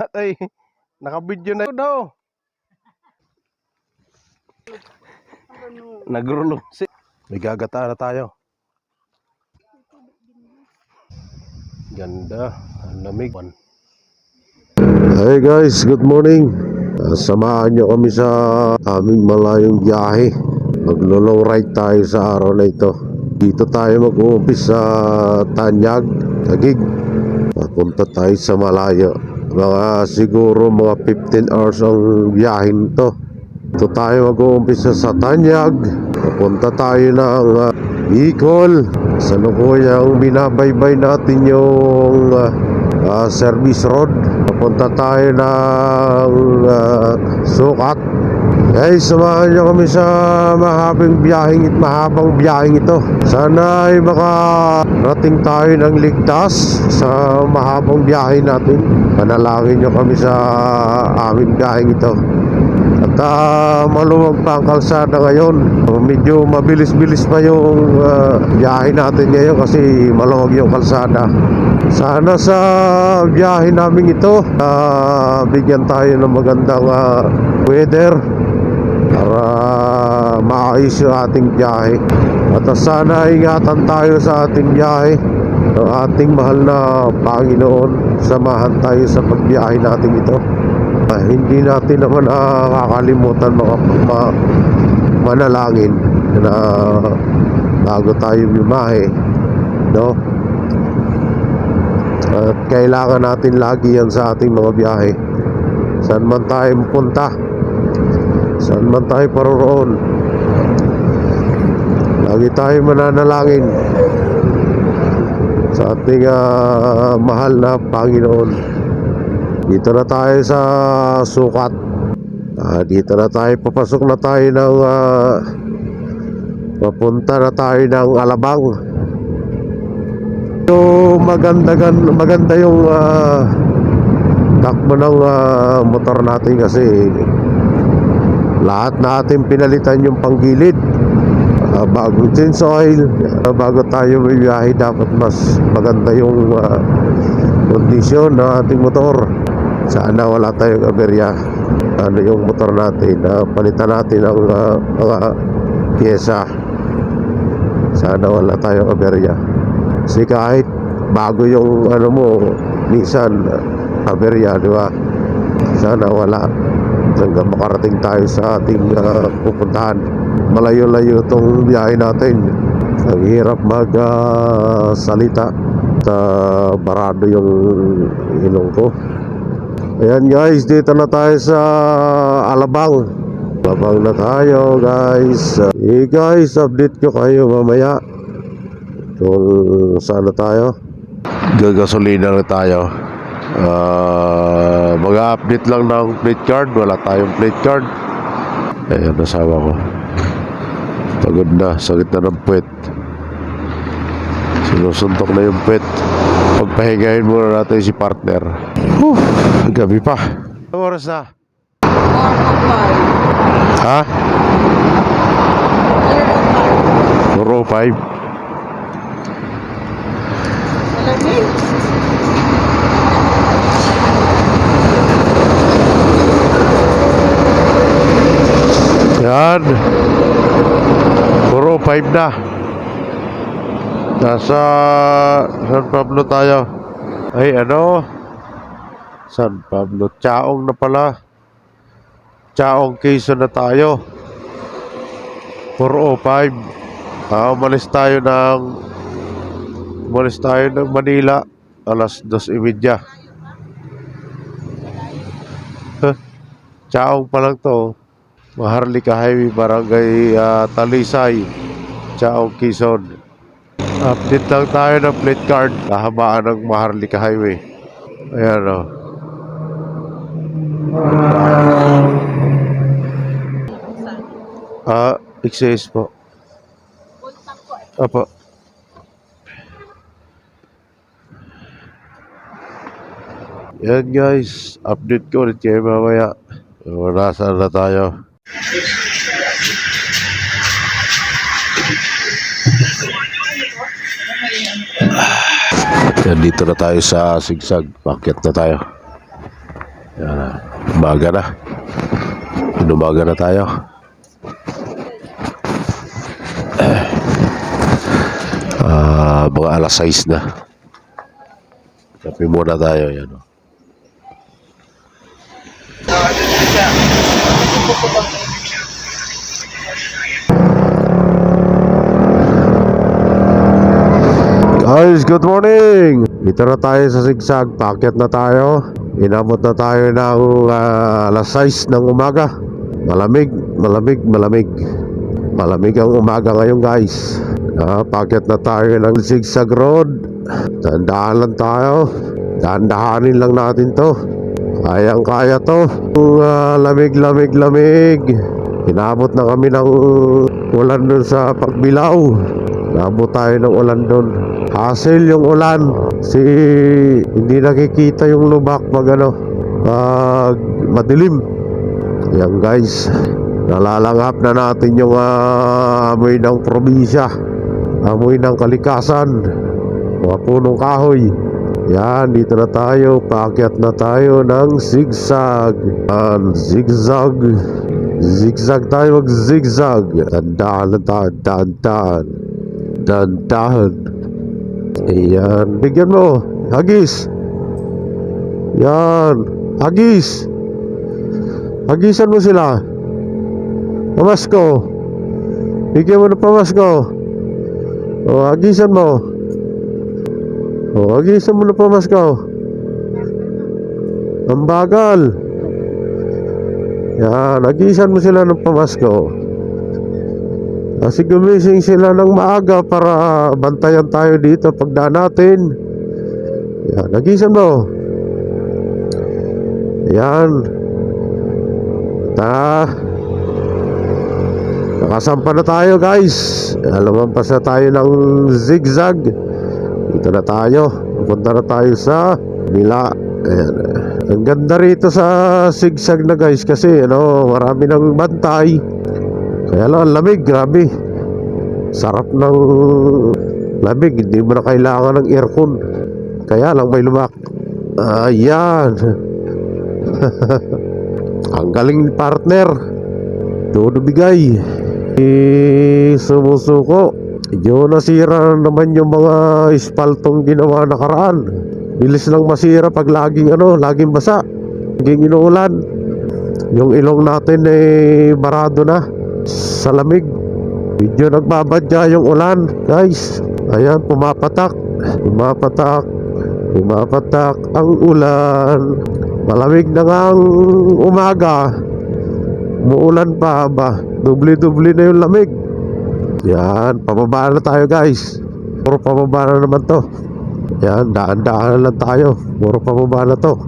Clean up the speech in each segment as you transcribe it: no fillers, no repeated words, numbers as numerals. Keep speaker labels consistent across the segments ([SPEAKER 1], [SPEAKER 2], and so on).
[SPEAKER 1] Atay, naka-video na daw. Nagrulong si. May gagata na tayo. Ganda, ang lamig. Hey guys, good morning. Samahan nyo kami sa aming malayong biyahe. Maglo-low ride tayo sa araw na ito. Dito tayo mag-uumpis sa Tanyag, Taguig. Papunta tayo sa malayo. Siguro mga 15 hours ang biyahe nito. Dito tayo mag-uumpisa sa Tanyag. Papunta tayo ng Bicol. Sa lukuyang binabaybay natin yung service road. Papunta tayo ng Sukat. Guys, samahan nyo kami sa mahabang biyaheng ito. Sana ay makarating tayo ng ligtas sa mahabang biyahe natin. Panalangin nyo kami sa aming biyaheng ito. At maluwag pa ang kalsada ngayon. Medyo mabilis-bilis pa yung biyahe natin ngayon kasi maluwag yung kalsada. Sana sa biyahe namin ito bigyan tayo ng magandang weather para maayos yung ating biyahe. At sana ingatan tayo sa ating biyahe ng ating mahal na Panginoon. Samahan tayo sa pagbiyahe natin ito. Hindi natin naman kakalimutan manalangin na bago tayo biyahe, no? At kailangan natin lagi yan sa ating mga biyahe. Saan man tayo punta, saan man tayo paroroon, lagi tayo mananalangin sa ating mahal na Panginoon. Dito na tayo sa Sukat. Dito na tayo, papasok na tayo ng papunta na tayo ng Alabang. So maganda yung takbo ng motor natin kasi lahat natin pinalitan yung panggilid. Bagong change oil. Bago tayo biyahe, dapat mas maganda yung kondisyon ng ating motor. Sana wala tayong aberya. Yung motor natin, palitan natin ang mga pyesa. Sana wala tayong aberya. Kasi kahit bago yung minsan aberya, di ba? Sana wala. Hanggang makarating tayo sa ating pupuntahan. Malayo-layo itong biyahe natin. Ang hirap salita. Barado yung ilong ko. Ayan guys, dito na tayo sa Alabang. Alabang na tayo guys. Guys, update ko kayo mamaya kung saan na tayo. Gagasolina na tayo. Mag-update lang ng plate card. Wala tayong plate card. Ayan, nasawa ko. Pagod na, sakit na ng puwet. Sinusuntok na yung puwet. Pagpahingahin muna natin si partner. Gabi pa. Anong oras na? Ha? 4:05. Yan. 4:05 na. Nasa San Pablo tayo. Ay San Pablo, Chaong na pala. Chaong, Quezon na tayo. 4:05. Umalis tayo ng Manila alas 2:30. Chaong pa lang to. Maharlika Highway, Barangay Talisay, Chaong, Quezon. Update lang tayo ng plate card. Kahabaan ng Maharlika Highway. Ayan o. XS po. Apo. Yan guys, update ko ulit kayo mamaya. Nasaan na tayo. Yan, dito na tayo sa sigsag. Pakyat na tayo. Yan, umaga na. Inumaga na tayo. Mga alas 6 na. Kape muna tayo. Yan. Guys, good morning! Dito na tayo sa sigsag. Pakyat na tayo. Inabot na tayo ng alas 6 ng umaga. Malamig ang umaga ngayon, guys. Pakyat na tayo ng sigsag road. Tandaan lang tayo. Dahan-dahanin lang natin to. Kayang-kaya to. Lamig. Inabot na kami ng ulan dun sa Pagbilao. Inabot tayo ng ulan dun. Hassle yung ulan. Hindi nakikita yung lubak pag madilim. Yan, guys. Nalalanghap na natin yung amoy ng probinsya. Amoy ng kalikasan. Mga punong kahoy. Yan, dito na tayo. Paakyat na tayo ng zigzag. Zigzag. Zigzag tayo, mag-zigzag. Dandahan lang tayo. Dandahan. Ayan, bigyan mo. Hagis. Yan. Hagis. Hagisan mo sila. Pamasko. Bigyan mo na pamasko. Hagisan mo. Hagisan mo na pamasko. Ang bagal. Yan, hagisan mo sila ng pamasko. Kasi gumising sila ng maaga para bantayan tayo dito pagdaan natin. Yan, hagisan mo. Yan. Nakasampa na tayo, guys. Lumampas na tayo ng zigzag. Dito na tayo. Pupunta na tayo sa Mila. Ayan. Ang ganda rito sa zigzag na, guys, kasi marami ng bantay. Kaya lang, lamig, grabe. Sarap ng lamig. Hindi mo na kailangan ng aircon. Kaya lang may lumak. Ayan. Ang galing ni partner. Doon bigay. Sumusuko. Medyo nasira naman yung mga ispaltong ginawa nakaraan. Bilis lang masira pag laging basa. Laging inuulan. Yung ilong natin barado na sa lamig. Medyo nagbabadya yung ulan, guys. Ayan, pumapatak ang ulan. Malamig na nga ang umaga. Muulan pa ba? Dubli na yung lamig. Yan, pababa na tayo, guys. Puro pababa na naman to. Yan, daan-daan lang tayo. Puro pababa na to.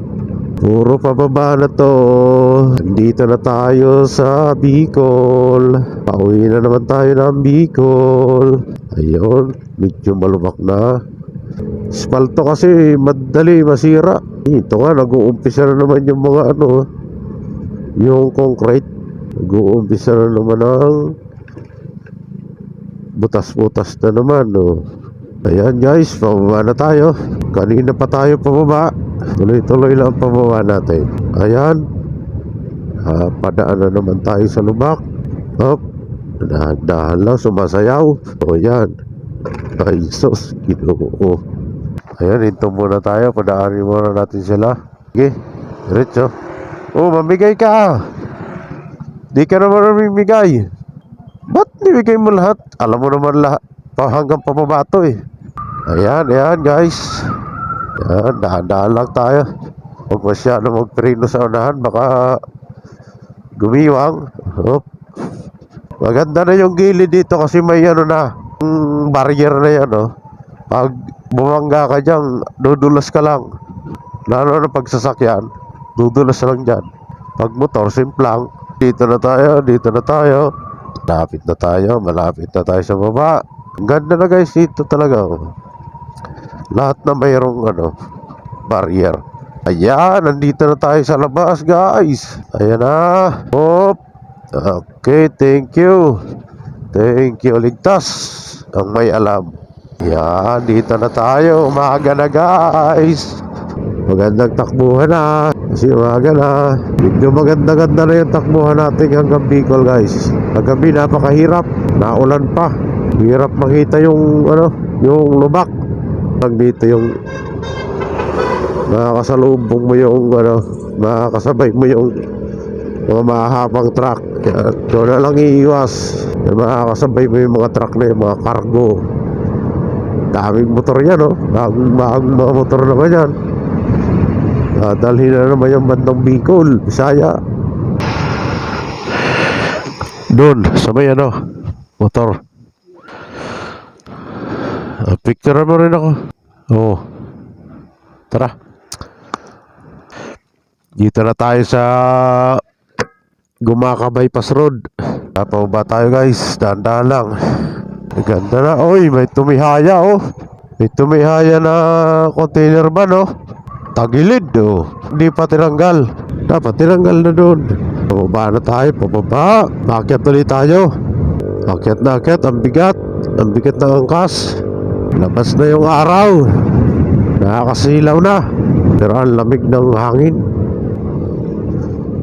[SPEAKER 1] Dito na tayo sa Bicol. Pauwi na naman tayo ng Bicol. Ayun, medyo malubak na. Spalto kasi madali masira. Ito nga, nag-uumpisa na naman yung mga yung concrete. Nag-uumpisa na naman ng butas-butas na naman. Ayan, guys, pababa na tayo. Kanina pa tayo pababa. Tuloy-tuloy lang pababa natin. Ayan. Padaan na naman tayo sa lubak. Dahan-dahan lang, sumasayaw. Ayan. Ay, sus, Ginoo. Ayan, hinto muna tayo. Padaanin muna natin sila. Okay, diretso. Mamigay ka. Di ka naman mamimigay. Ba't nibigay mo lahat? Alam mo naman lahat. Hanggang pababa to Ayan, guys. Yan, dahan-dahan lang tayo. Huwag masyado magpreno sa unahan, baka gumiwang. Maganda na yung gilid dito kasi may barrier na yan. Pag bumangga ka dyan, dudulas ka lang. Lalo na pag sasakyan, dudulas lang dyan. Pag motor, simplang. Dito na tayo. Malapit na tayo sa baba. Ang ganda na, guys, dito talaga. Lahat na mayroong barrier. Ayan, nandito na tayo sa labas, guys. Ayan na. Okay, thank you. Ligtas ang may alam. Yan, dito na tayo. Umaga na guys. Magandang takbuhan na. Kasi umaga na. Medyo maganda-ganda na yung takbuhan natin hanggang Bicol guys. Kagabi napakahirap. Naulan pa. Hirap makita yung yung lubak. Pag dito yung makakasalubong mo yung makakasabay mo yung mga mahahabang truck. Doon na lang iiwas. Makakasabay mo yung mga truck na yung mga cargo. Daming motor yan, no? Bagong mga motor naman yan. Dalhin na naman yung bandang Bicol, Bisaya. Doon, sa may motor. Picture mo rin ako. Oo. Tara. Dito na tayo sa Gumaca Bypass Road. Napababa tayo guys, dahan-dahan lang. Ganda na. Oy, may tumihaya May tumihaya na container van Tagilid Hindi pa tinanggal. Dapat tinanggal na doon. Pababa na tayo, pababa. Akyat ulit tayo. Akyat na akyat, ang bigat. Ang bigat ng angkas. Labas na yung araw. Nakakasilaw na. Pero ang lamig ng hangin.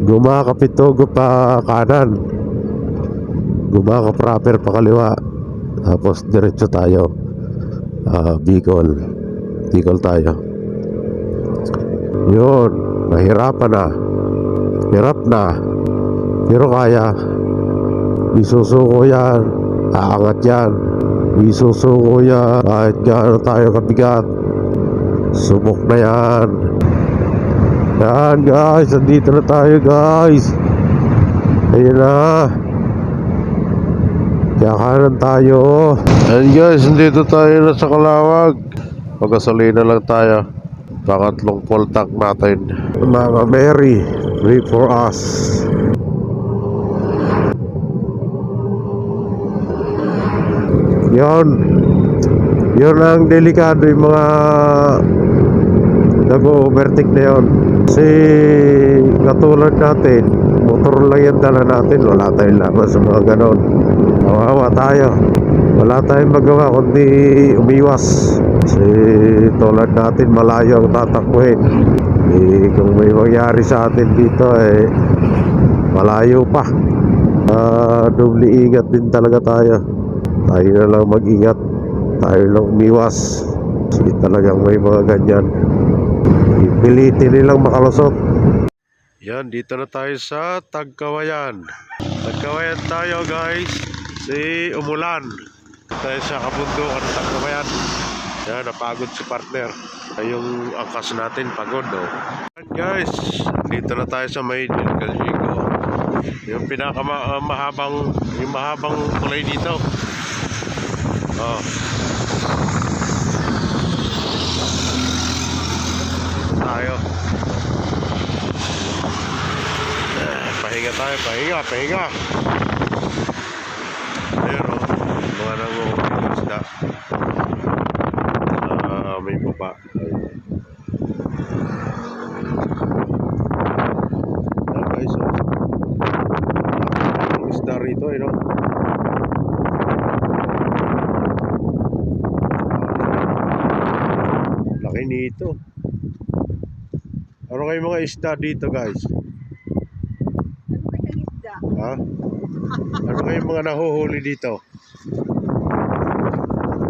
[SPEAKER 1] Gumaca Pitogo pa kanan. Gumaca proper pa kaliwa. Tapos diretso tayo Bicol tayo. Yun, nahirapan na. Hirap na. Pero kaya. Isusuko yan. Aangat yan. Isusuko yan. Kahit gaano tayo kabigat. Subok na yan. Yan guys, andito na tayo guys. Ayun na. Kaya kanan tayo. And guys, dito tayo na sa Calawag. Pagasolina lang tayo. Pangatlong full tank natin. Mga Mary, pray for us. Yun ang delikado yung mga nag-overtake na yun. Kasi katulad natin, motor lang yung dala natin. Wala tayong laban sa mga ganon. Kawawa tayo. Wala tayong magawa kundi umiwas. Kasi tulad natin malayo ang tatakbuhin. Kung may mangyari sa atin dito malayo pa. Doble ingat din talaga tayo. Tayo na lang mag-ingat. Tayo lang umiwas. Kasi talagang may mga ganyan. Ipilitin nilang makalusot. Yan, dito na tayo sa Tagkawayan. Tagkawayan tayo guys. Si umulan. Tayo sa kabundukan ng Tagkawayan. Yan, napagod si partner. Yung angkas natin pagod Yan guys, dito na tayo sa may Caljigo. Yung pinakamahabang mahabang tulay dito. Dito tayo. Pahinga tayo, pahinga. Ayun mga nangungulit isda. May baba. Guys, ang isda rito laki nito. Ano kayo mga isda dito guys? Ha? Ano kayo mga nahuhuli dito?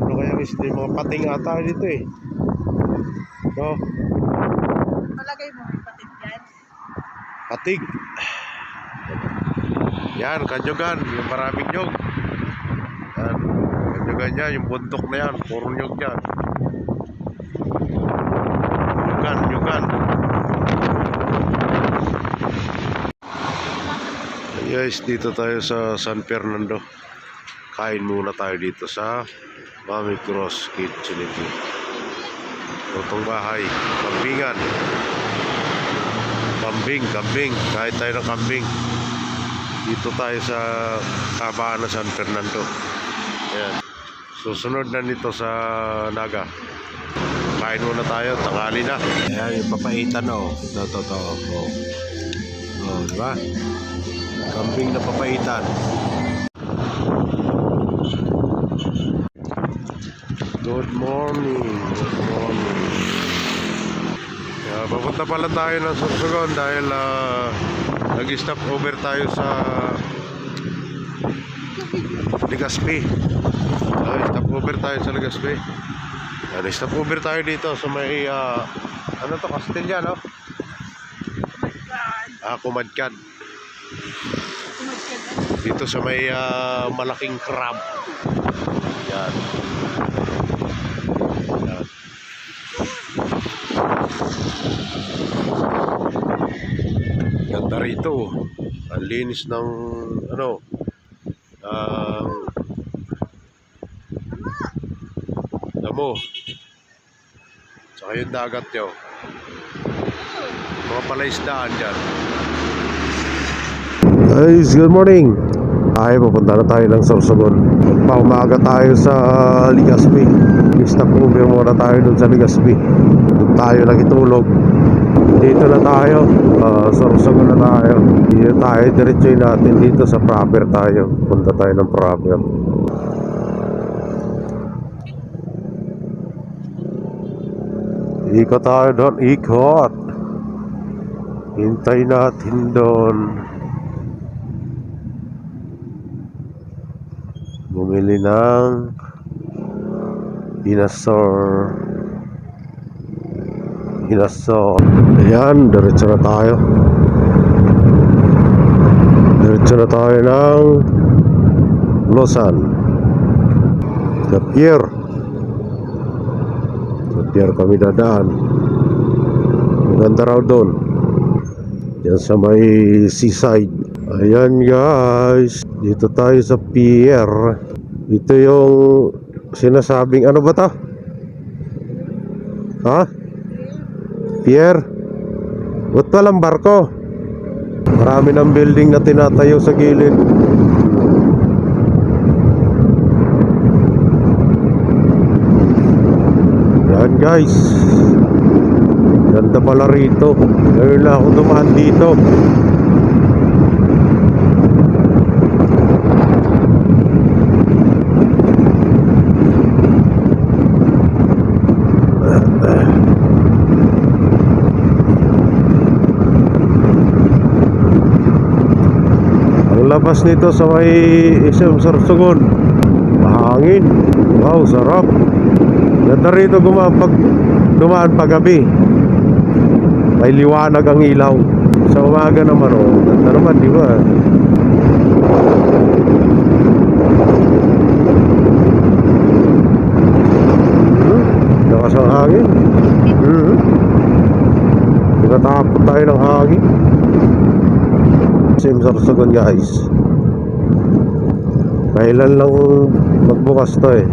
[SPEAKER 1] Ano kayang isda? Yung mga pating ata dito
[SPEAKER 2] Palagay mo may patig yan?
[SPEAKER 1] Patig. Yan, kanyogan. Yung maraming nyog. Yan, kanyogan yan. Yung bundok na yan. Puro nyog yan. Nyugan. Guys, dito tayo sa San Fernando. Kain muna tayo dito sa Mami Cross Kitchen. Lutong bahay, kambingan. Kambing. Kahit tayo ng kambing. Dito tayo sa Tabaan na San Fernando. Ayan. Susunod na nito sa Naga. Kain muna tayo, tanghali na. Ayan yung papaitan Ito. Diba? Kambing na papaitan. Good morning. Good morning. Papunta pala tayo ng Sorsogon dahil nag-stop over tayo sa Legazpi. Stop over tayo sa Legazpi. Stop over tayo dito sa may ano to, Castilla, no? Kumadkad. Dito sa may malaking crab. Yan. Yan. Ganda rito. Ang linis ng ano, damo. Saka yung dagat nyo. Mga palaisdaan dyan. Guys, good morning. Pupunta na tayo ng Sorsogon. Paumaga tayo sa Legazpi. Stop over muna tayo dun sa Legazpi. Doon tayo nakitulog. Dito na tayo. Sorsogon na tayo. Dito tayo, diretsoy natin dito sa proper tayo. Punta tayo ng proper. Ikot tayo doon, ikot. Hintay natin doon. Bumili ng Inasor. Ayan, diretso na tayo. Diretso na tayo ng Losan. Sa pier kami dadaan. Maganda raw doon. Yan sa may seaside. Ayan guys, dito tayo sa pier. Ito yung sinasabing ano ba to? Ha? Pier? Ba't walang barko? Marami ng building na tinatayo sa gilid. Yan guys, ganda pala rito. Ngayon na ako dumaan dito. Labas nito sa may SM Sorsogon, mahangin. Wow, sarap. Ganda rito dumaan paggabi. May liwanag ang ilaw. Sa umaga naman, ganda naman, di ba? Lakas ang hangin. Tinatapot tayo ng hangin. SM Sorsogon guys. Kailan lang magbukas to eh.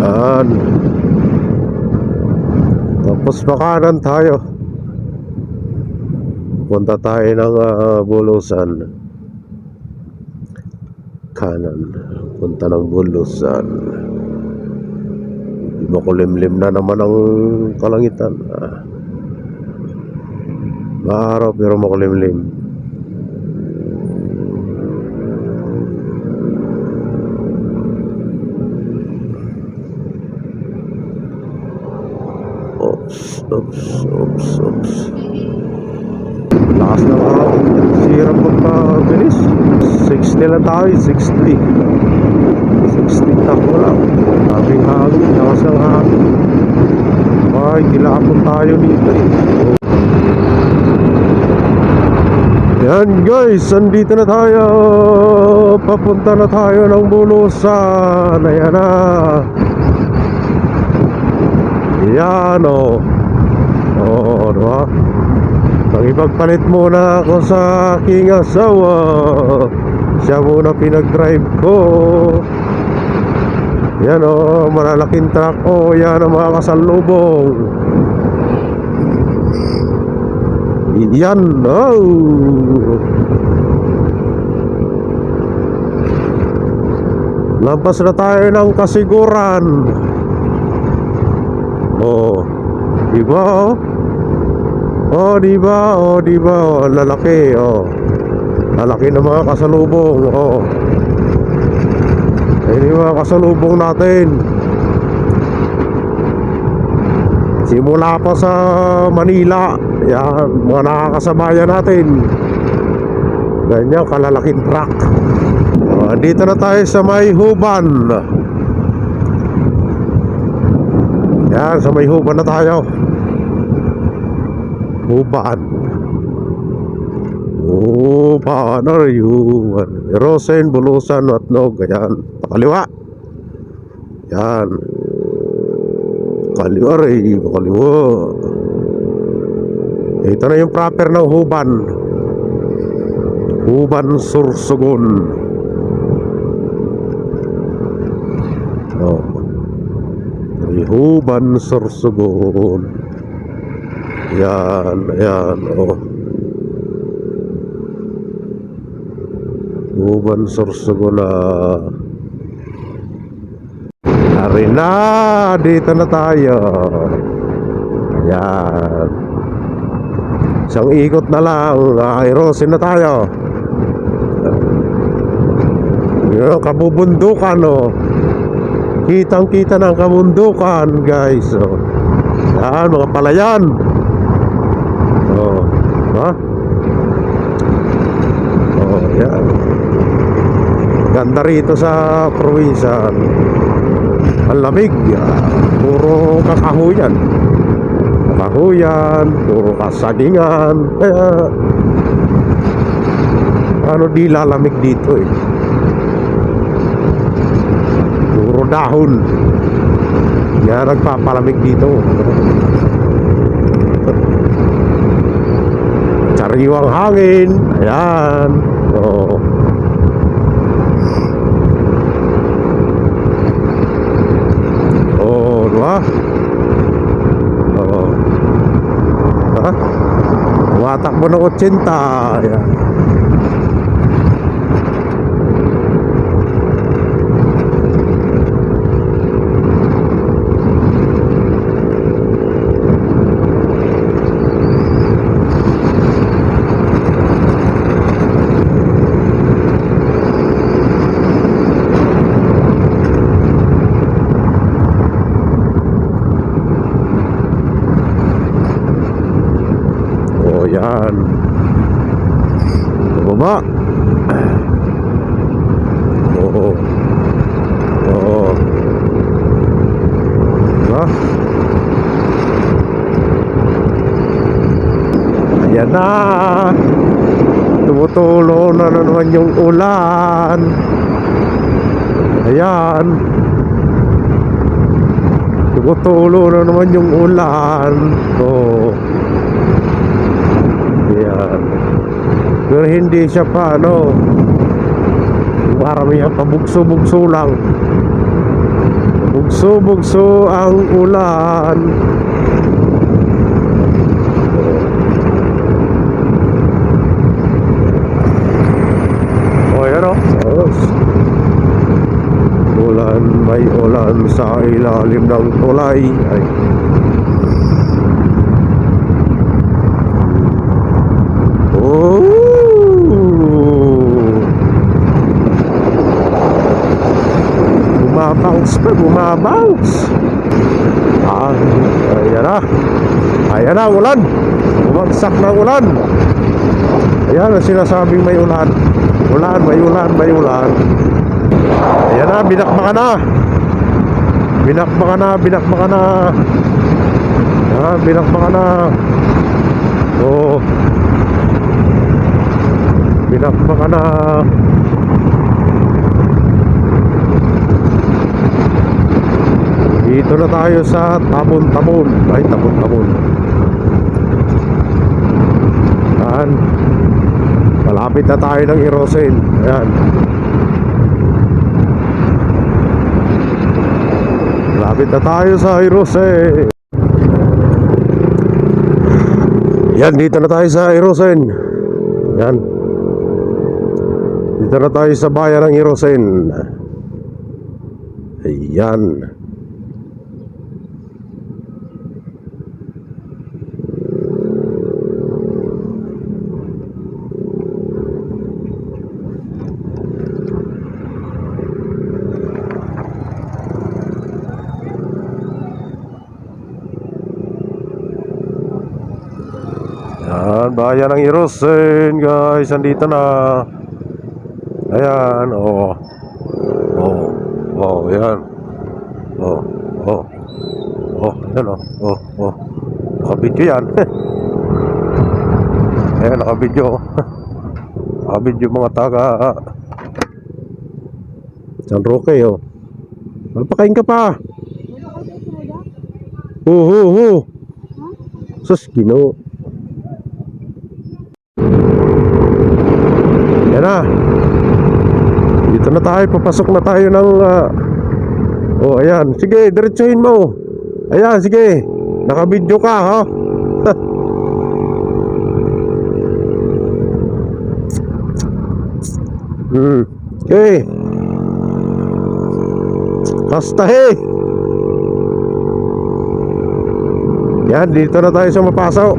[SPEAKER 1] Yan. Tapos makanan tayo. Punta tayo ng Bulusan. Kanan, punta ng Bulusan. Makulimlim na naman ang kalangitan. Maaraw pero makulimlim. Oops. Lakas na hangin. Sirap magpabilis. 60 lang tayo, 60 takbo lang. Daming hangin, lakas ng hangin. Ay, kilapon tayo dito eh. Yan guys, andito na tayo. Papunta na tayo ng Bulusan. Ayan na. Yan o. Diba? Nakipagpalit muna ako sa aking asawa. Siya muna pinag-drive ko. Yan malalaking truck. Yan ang mga kasalubong. Yan Lampas na tayo ng Kasiguran. Oh, diba oh? Oh, diba? Oh, diba? Oh, lalaki, oh. Lalaki ng mga kasalubong, oh. Ayun yung mga kasalubong natin. Simula pa sa Manila, yan, mga nakakasabayan natin. Ganyan, kalalaking truck. Dito na tayo sa may Huban. Yan, sa may Huban na tayo. Huban. Huban, or Huban. Rosen, Bulusan, Watnog. Ayan, pakaliwa. Yan. Pakaliwa rin, pakaliwa. Ito na yung proper ng Huban. Huban, Sursugon. Oh. Huban, Sursugon. Yan, yan, oh. Huban, Sursugon na. Hari na, dito na tayo. Yan. Isang ikot na lang, Rosen na tayo. Yung kabubundukan, oh. Kitang kita ng kabundukan, guys, oh. Yan, mga palayan. Oh, ha? Oh, yan. Ganda rito sa probinsya. Ang lamig, puro kakahuyan. Kakahuyan, puro kasagingan. Kaya ano di lalamig dito eh. Puro dahon. Kaya nagpapalamig dito. Sariwang hangin. Ayan. Oh. Oh, diba? Oh. Ha? Tumatakbo ng 80. Ayan. Yan. Baba. Oo. Oo. Ha? Ayan na. Tumutulo na naman yung ulan. Ayan. Tumutulo na naman yung ulan. Oo. Yan. Pero hindi siya pa ano, marami pa bugso-bugso lang. Bugso-bugso ang ulan. Oh, yan o. Ulan, may ulan sa ilalim ng tulay. Ay. Bumabounce pa, bumabounce. Ayan na. Ayan na, ulan. Bumagsak na ulan. Ayan ang sinasabing may ulan. Ulan, may ulan, may ulan. Ayan na, binakbaka na. Binakbaka na, binakbaka na. Ayan, binakbaka na. Oh. Binakbaka na. Dito na tayo sa Tabon-Tabon. Ay, Tabon-Tabon. Ayan. Malapit na tayo ng Irosen. Ayan. Malapit na tayo sa Irosen. Yan, dito na tayo sa Irosen. Yan. Dito na tayo sa bayan ng Irosen. Ayan. Yan, bayan ng Hirusin guys, andito na. Ayan, oh. Oh, oh, yan. Oh, oh. Oh, yan oh. Oh, oh. Nakabidyo yan. Ayan, nakabidyo. Nakabidyo mga taga San Roque oh. Napakain ka pa. Sus, Ginoo. Yan na. Dito na tayo, papasok na tayo ng oh, ayan. Sige, diretsuhin mo. Ayan, sige. Nakabidyo ka, ha? Okay. Kastahe. Yan, dito na tayo sa mapasok.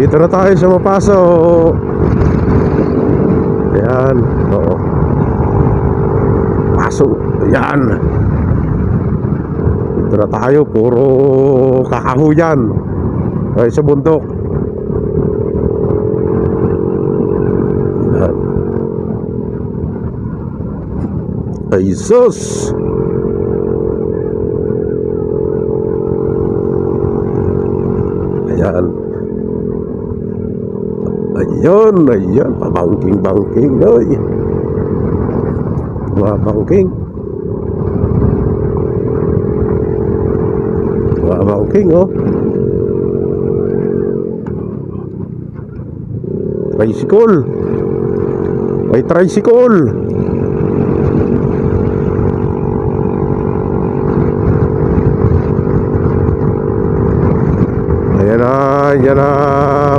[SPEAKER 1] Dito na tayo sa mapasok. Yan, oo. Pasok, yan. Dito na tayo, puro kakahuyan. Ay, sa bundok. Yan. Ay, sus! Ayan. Ayun, ayun. Pabangking-bangking. Ay. Bangking. Bangking, oh. Tricycle. May tricycle. Ayan na, ayan na.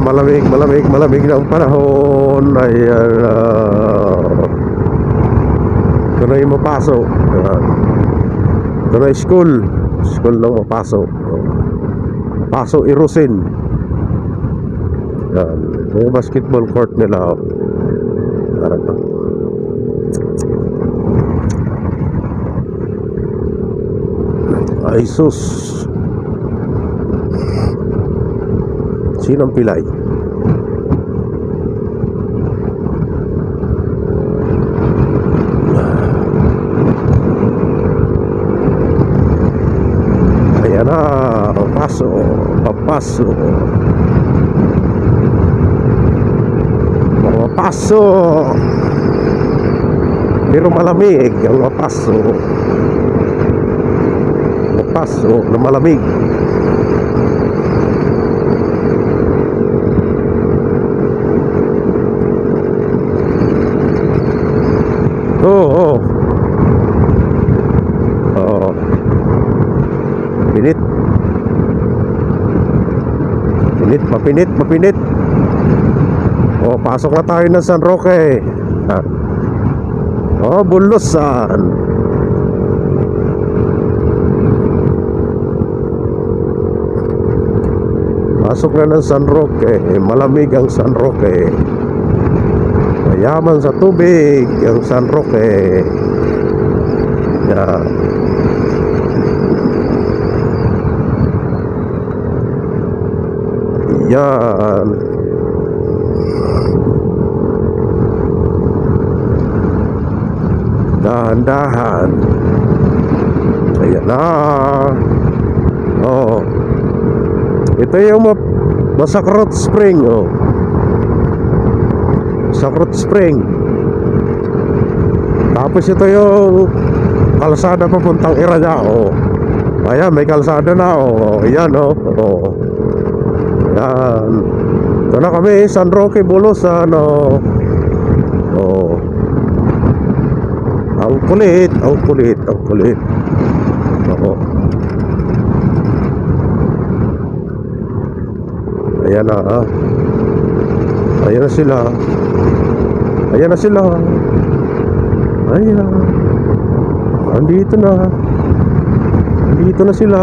[SPEAKER 1] Malamig, malamig, malamig na ang panahon. Ayan na. Ito na yung mapasok. Ayan. Ito na yung school. School lang mapasok. Pasok Hirusin. Ayan. Ito yung basketball court nila. Ayan. Ay sus. Sinong pilay? Ayan na. Papasok. Papasok. Papasok. Pero malamig ang mapasok. Mapasok na malamig. Oh, oh. Oh. Pinit. Pinit, mapinit, mapinit. Oh, pasok na tayo ng San Roque. Ah. Oh, Bulusan. Pasok na ng San Roque. Malamig ang San Roque. Mayaman sa tubig ang San Roque. Yan. Yan. Dahan-dahan. Ayan na. Oh. Ito yung Masakrot Spring, oh. Masakrot Spring. Tapos ito yung kalsada papuntang Irayao. Ayan, may kalsada na, oh. Ayan, oh. Oh. Ayan. Ito na kami, San Roque, Bulusan, oh. Oh. Ang kulit, ang kulit, ang kulit. Oo. Ayan na, ha. Ayan na sila. Ayan na sila. Ayan. Andito na. Andito na sila.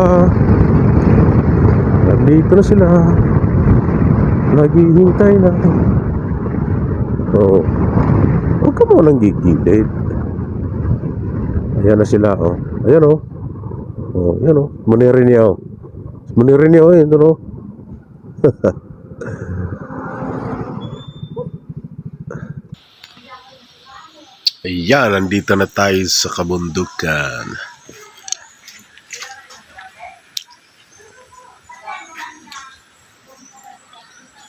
[SPEAKER 1] Andito na sila. Naghihintay na. Oo. Huwag ka mo nang gigilid. Ayan na sila, oh. Ayan, oh. Oh, yan o. Manirin niya o. Manirin niya o. Yan o. Ayan, nandito na tayo sa kabundukan.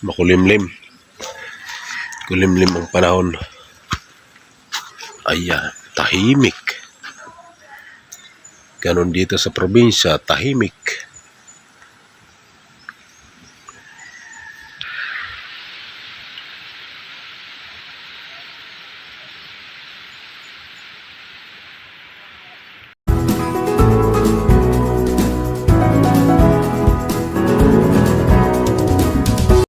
[SPEAKER 1] Makulimlim. Kulimlim ang panahon. Ayan, tahimik. Ganon dito sa probinsya, tahimik.